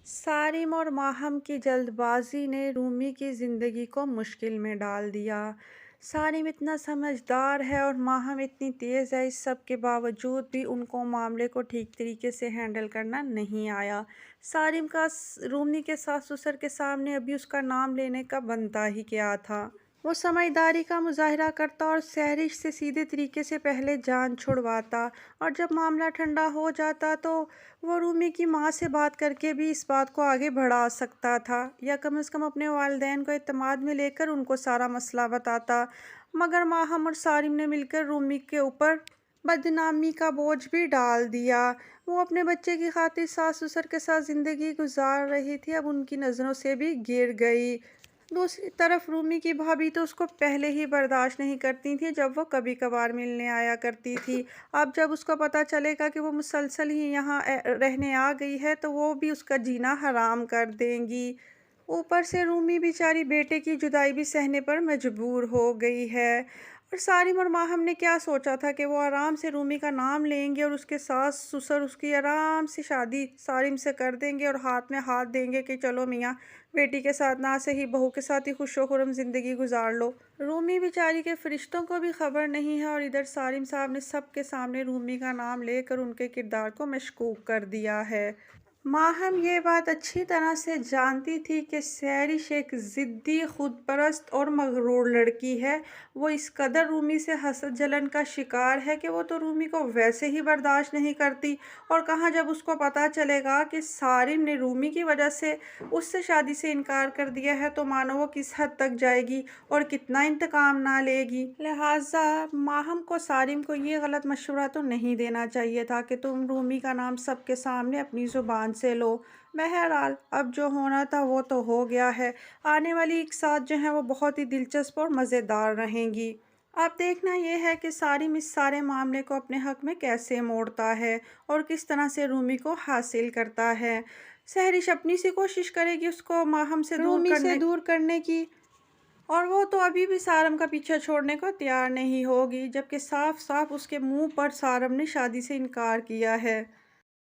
سارم اور ماہم کی جلد بازی نے رومی کی زندگی کو مشکل میں ڈال دیا۔ سارم اتنا سمجھدار ہے اور ماہم اتنی تیز ہے، اس سب کے باوجود بھی ان کو معاملے کو ٹھیک طریقے سے ہینڈل کرنا نہیں آیا۔ سارم کا رومی کے ساس سسر کے سامنے ابھی اس کا نام لینے کا بنتا ہی کیا تھا۔ وہ سمجھداری کا مظاہرہ کرتا اور سحرش سے سیدھے طریقے سے پہلے جان چھڑواتا، اور جب معاملہ ٹھنڈا ہو جاتا تو وہ رومی کی ماں سے بات کر کے بھی اس بات کو آگے بڑھا سکتا تھا، یا کم از کم اپنے والدین کو اعتماد میں لے کر ان کو سارا مسئلہ بتاتا۔ مگر ماہم اور سارم نے مل کر رومی کے اوپر بدنامی کا بوجھ بھی ڈال دیا۔ وہ اپنے بچے کی خاطر ساس سسر کے ساتھ زندگی گزار رہی تھی، اب ان کی نظروں سے بھی گر گئی۔ دوسری طرف رومی کی بھابھی تو اس کو پہلے ہی برداشت نہیں کرتی تھی جب وہ کبھی کبھار ملنے آیا کرتی تھی۔ اب جب اس کو پتہ چلے گا کہ وہ مسلسل ہی یہاں رہنے آ گئی ہے تو وہ بھی اس کا جینا حرام کر دیں گی۔ اوپر سے رومی بیچاری بیٹے کی جدائی بھی سہنے پر مجبور ہو گئی ہے۔ اور سارم اور ماہم نے کیا سوچا تھا کہ وہ آرام سے رومی کا نام لیں گے اور اس کے ساس سسر اس کی آرام سے شادی سارم سے کر دیں گے اور ہاتھ میں ہاتھ دیں گے کہ چلو میاں بیٹی کے ساتھ نہ صحیح بہو کے ساتھ ہی خوش و خرم زندگی گزار لو۔ رومی بیچاری کے فرشتوں کو بھی خبر نہیں ہے، اور ادھر سارم صاحب نے سب کے سامنے رومی کا نام لے کر ان کے کردار کو مشکوک کر دیا ہے۔ ماہم یہ بات اچھی طرح سے جانتی تھی کہ سحرش ایک ضدی، خود پرست اور مغرور لڑکی ہے۔ وہ اس قدر رومی سے حسد جلن کا شکار ہے کہ وہ تو رومی کو ویسے ہی برداشت نہیں کرتی، اور کہاں جب اس کو پتہ چلے گا کہ سارم نے رومی کی وجہ سے اس سے شادی سے انکار کر دیا ہے تو مانو وہ کس حد تک جائے گی اور کتنا انتقام نہ لے گی۔ لہٰذا ماہم کو سارم کو یہ غلط مشورہ تو نہیں دینا چاہیے تھا کہ تم رومی کا نام سب کے سامنے اپنی زبان سے لو۔ بہرحال اب جو ہونا تھا وہ تو ہو گیا ہے، آنے والی اقساط جو ہیں وہ بہت ہی دلچسپ اور مزیدار رہیں گی۔ اب دیکھنا یہ ہے کہ سارم اس سارے معاملے کو اپنے حق میں کیسے موڑتا ہے اور کس طرح سے رومی کو حاصل کرتا ہے۔ سحرش اپنی سی کوشش کرے گی اس کو ماہم سے دور کرنے کی، اور وہ تو ابھی بھی سارم کا پیچھا چھوڑنے کو تیار نہیں ہوگی، جبکہ صاف صاف اس کے منہ پر سارم نے شادی سے انکار کیا ہے۔